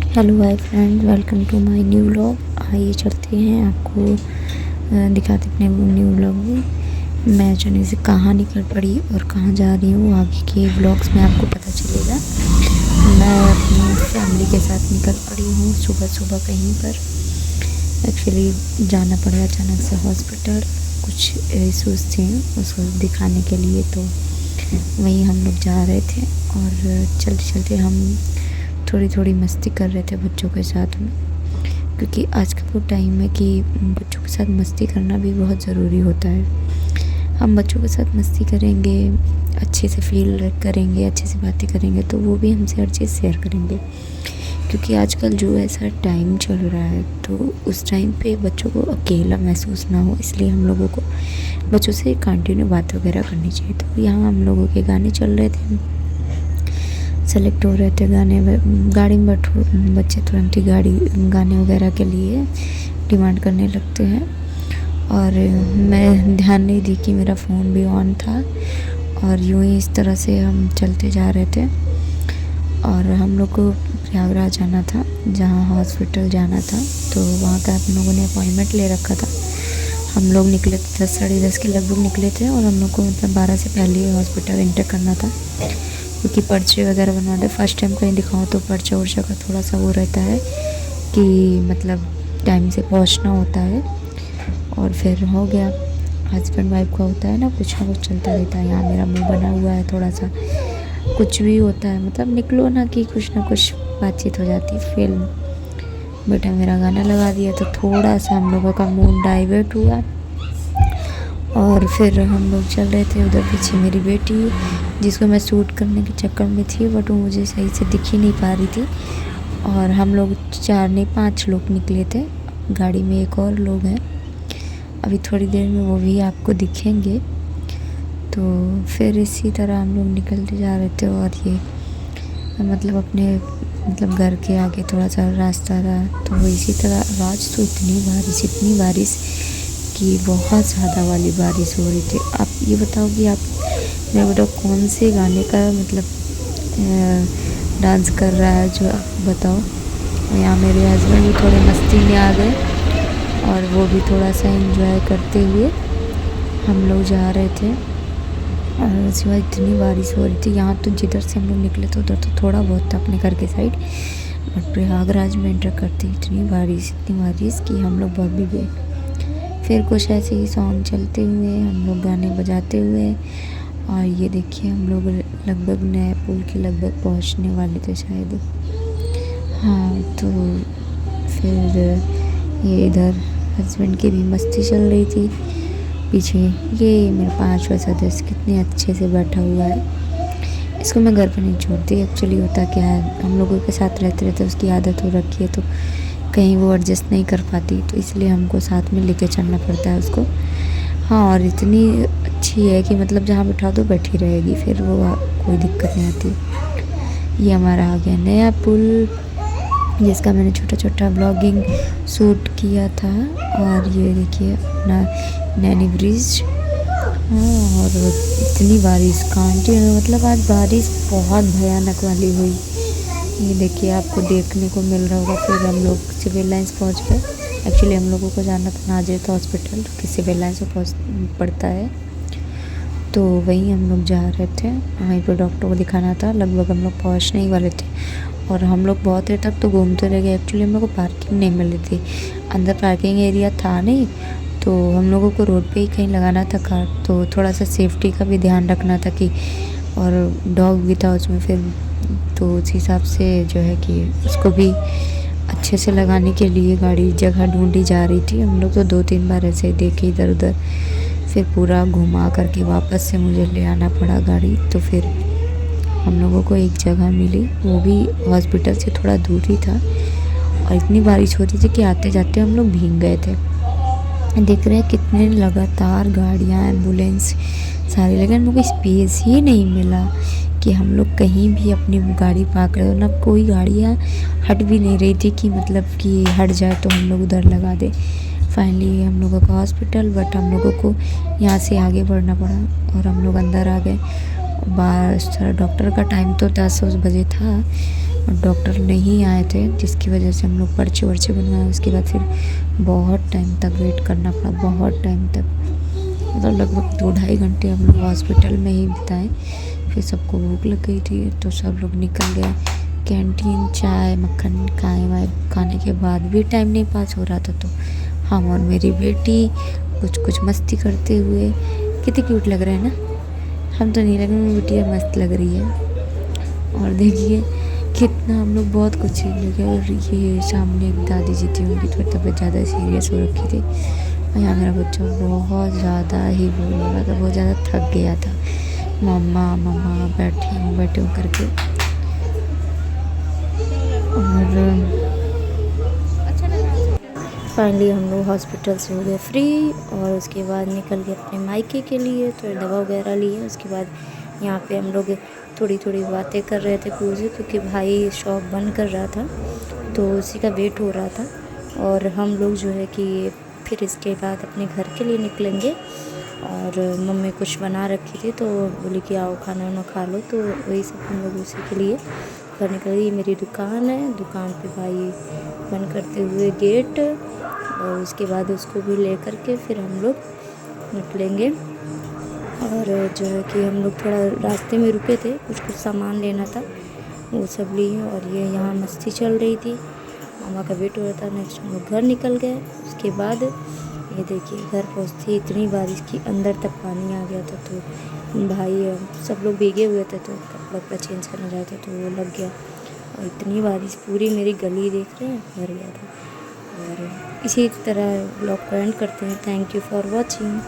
Hello hi friends, welcome to my new vlog. आइए चलते हैं, आपको दिखाते अपने न्यू व्लॉग में मैं चुनी से कहाँ निकल पड़ी और कहाँ जा रही हूँ। आगे के व्लॉग्स में आपको पता चलेगा। मैं अपनी फैमिली के साथ निकल पड़ी हूँ सुबह सुबह कहीं पर। एक्चुअली जाना पड़ा अचानक से हॉस्पिटल, कुछ इशूज़ थे उसको दिखाने के लिए, तो वहीं हम लोग जा रहे थे। और चलते चलते हम थोड़ी थोड़ी मस्ती कर रहे थे बच्चों के साथ में, क्योंकि आज का वो टाइम है कि बच्चों के साथ मस्ती करना भी बहुत ज़रूरी होता है। हम बच्चों के साथ मस्ती करेंगे, अच्छे से फील करेंगे, अच्छे से बातें करेंगे, तो वो भी हमसे हर चीज़ शेयर करेंगे। क्योंकि आजकल जो ऐसा टाइम चल रहा है, तो उस टाइम पे बच्चों को अकेला महसूस ना हो, इसलिए हम लोगों को बच्चों से कंटिन्यू बात वगैरह करनी चाहिए। तो यहाँ हम लोगों के गाने चल रहे थे, सेलेक्ट हो रहे थे गाने। गाड़ी में बैठो, बच्चे तुरंत ही गाने वगैरह के लिए डिमांड करने लगते हैं। और मैं ध्यान नहीं दी कि मेरा फ़ोन भी ऑन था, और यूँ ही इस तरह से हम चलते जा रहे थे। और हम लोग को प्रयागराज जाना था, जहाँ हॉस्पिटल जाना था, तो वहाँ का हम लोगों ने अपॉइंटमेंट ले रखा था। हम लोग निकले थे 10 साढ़े 10 के लगभग निकले थे, और हम लोग को मतलब 12 से पहले हॉस्पिटल एंटर करना था, क्योंकि पर्चे वगैरह बनवाने। फर्स्ट टाइम कहीं दिखाओ तो पर्चा उर्चा का थोड़ा सा वो रहता है कि मतलब टाइम से पहुंचना होता है। और फिर हो गया, हस्बैंड वाइफ का होता है ना कुछ चलता रहता है। यहाँ मेरा मुंह बना हुआ है थोड़ा सा, कुछ भी होता है मतलब निकलो ना कि कुछ ना कुछ बातचीत हो जाती है। फिल्म बेटा मेरा गाना लगा दिया, तो थोड़ा सा हम लोगों का मूड डाइवर्ट हुआ। और फिर हम लोग चल रहे थे, उधर पीछे मेरी बेटी, जिसको मैं शूट करने के चक्कर में थी, बट वो मुझे सही से दिख ही नहीं पा रही थी। और हम लोग 4 नहीं 5 लोग निकले थे, गाड़ी में एक और लोग हैं, अभी थोड़ी देर में वो भी आपको दिखेंगे। तो फिर इसी तरह हम लोग निकलते जा रहे थे। और ये मतलब अपने मतलब घर के आगे थोड़ा सा रास्ता था, तो वो इसी तरह आज तो इतनी बारिश कि बहुत ज़्यादा वाली बारिश हो रही थी। आप ये बताओ कि आप मेरा बेटा कौन से गाने का मतलब डांस कर रहा है, जो आप बताओ। यहाँ मेरे हस्बैंड भी थोड़े मस्ती में आ गए, और वो भी थोड़ा सा एंजॉय करते हुए हम लोग जा रहे थे। और उसके बाद इतनी बारिश हो रही थी, यहाँ तो जिधर से हम लोग निकले थे उधर तो थोड़ा बहुत था अपने घर के साइड, बट प्रयागराज में एंटर करते इतनी बारिश कि हम लोग भाग भी गए। फिर कुछ ऐसे ही सॉन्ग चलते हुए हम लोग गाने बजाते हुए, और ये देखिए हम लोग लगभग नए पुल के लगभग पहुंचने वाले थे शायद। हाँ, तो फिर ये इधर हस्बैंड की भी मस्ती चल रही थी पीछे। ये मेरा 5वां सदस्य कितने अच्छे से बैठा हुआ है, इसको मैं घर पर नहीं छोड़ती। एक्चुअली होता क्या है, हम लोगों के साथ रहते रहते उसकी आदत हो रखी है, तो कहीं वो एडजस्ट नहीं कर पाती, तो इसलिए हमको साथ में लेके चलना पड़ता है उसको। हाँ, और इतनी अच्छी है कि मतलब जहाँ बिठा दो बैठी रहेगी, फिर वो कोई दिक्कत नहीं आती। ये हमारा आ गया नया पुल, जिसका मैंने छोटा छोटा ब्लॉगिंग शूट किया था। और ये देखिए अपना नैनी ब्रिज। हाँ, और इतनी बारिश कंटिन्यू, मतलब आज बारिश बहुत भयानक वाली हुई। ये देखिए आपको देखने को मिल रहा होगा। फिर हम लोग सिविल लाइंस पहुंच गए। एक्चुअली हम लोगों को जाना था नाजिर हॉस्पिटल, कि सिविल लाइंस में पहुंच पड़ता है, तो वहीं हम लोग जा रहे थे। वहीं पर डॉक्टर को दिखाना था। लगभग हम लोग पहुंचने ही वाले थे, और हम लोग बहुत देर तक तो घूमते रह गए। एक्चुअली हम लोग को पार्किंग नहीं मिल रही थी, अंदर पार्किंग एरिया था नहीं, तो हम लोगों को रोड पे ही कहीं लगाना था कार। तो थोड़ा सा सेफ्टी का भी ध्यान रखना था कि, और डॉग भी था उसमें, फिर तो उस हिसाब से जो है कि उसको भी अच्छे से लगाने के लिए गाड़ी जगह ढूंढी जा रही थी। हम लोग तो 2-3 बार ऐसे देखे इधर उधर, फिर पूरा घुमा करके वापस से मुझे ले आना पड़ा गाड़ी। तो फिर हम लोगों को एक जगह मिली, वो भी हॉस्पिटल से थोड़ा दूर ही था, और इतनी बारिश हो रही थी कि आते जाते हम लोग भीग गए थे। देख रहे हैं कितने लगातार गाड़ियाँ, एम्बुलेंस सारी, लेकिन हम लोग को स्पेस ही नहीं मिला कि हम लोग कहीं भी अपनी गाड़ी पार्क कर दो। ना कोई गाड़ियाँ हट भी नहीं रही थी कि मतलब कि हट जाए तो हम लोग उधर लगा दे। फाइनली हम लोगों का हॉस्पिटल, बट हम लोगों को यहाँ से आगे बढ़ना पड़ा, और हम लोग अंदर आ गए। डॉक्टर का टाइम तो 10 बजे था, और डॉक्टर नहीं आए थे, जिसकी वजह से हम लोग पर्चे वर्चे बनवाए। उसके बाद फिर बहुत टाइम तक वेट करना पड़ा, बहुत टाइम तक, मतलब लगभग 2-2.5 घंटे हम लोग हॉस्पिटल में ही बिताए। फिर सबको भूख लग गई थी तो सब लोग निकल गए। कैंटीन चाय मक्खन खाने के बाद भी टाइम नहीं पास हो रहा था, तो हम और मेरी बेटी कुछ कुछ मस्ती करते हुए, कितनी क्यूट लग रहा है ना। हम तो नहीं लग रहे, मेरी बेटियाँ मस्त लग रही है। और देखिए कितना हम लोग बहुत कुछ सीख गए। और ये सामने एक दादी जी थी, उनकी थोड़ी तबीयत ज़्यादा सीरियस हो रखी थी। और यहाँ मेरा बच्चा बहुत ज़्यादा ही बोल रहा था, बहुत ज़्यादा थक गया था। मम्मा मम्मा बैठे हूँ करके। और फाइनली हम लोग हॉस्पिटल से हो गए फ्री, और उसके बाद निकल गए अपने मायके के लिए, थोड़ी दवा वगैरह लिए। उसके बाद यहाँ पे हम लोग थोड़ी थोड़ी बातें कर रहे थे क्रूज, क्योंकि भाई शॉप बंद कर रहा था तो उसी का वेट हो रहा था। और हम लोग जो है कि फिर इसके बाद अपने घर के लिए निकलेंगे। और मम्मी कुछ बना रखी थी तो बोली कि आओ खाना वाना खा लो, तो वही सब हम लोग उसी के लिए घर निकल गए। ये मेरी दुकान है, दुकान पे भाई बंद करते हुए गेट, और उसके बाद उसको भी लेकर के फिर हम लोग निकलेंगे। और जो है कि हम लोग थोड़ा रास्ते में रुके थे, कुछ सामान लेना था, वो सब लिए। और ये यहाँ मस्ती चल रही थी, मामा का वेट हो रहा था। नेक्स्ट हम लोग घर निकल गए। उसके बाद ये देखिए घर पहुँचते इतनी बारिश की अंदर तक पानी आ गया था, तो भाई सब लोग भीगे हुए थे, तो कपड़ा वपड़ा चेंज करना चाहते तो वो लग गया। और इतनी बारिश पूरी मेरी गली देख रहे हैं भर गया था। और इसी तरह ब्लॉग को एंड करते हैं। Thank you for watching.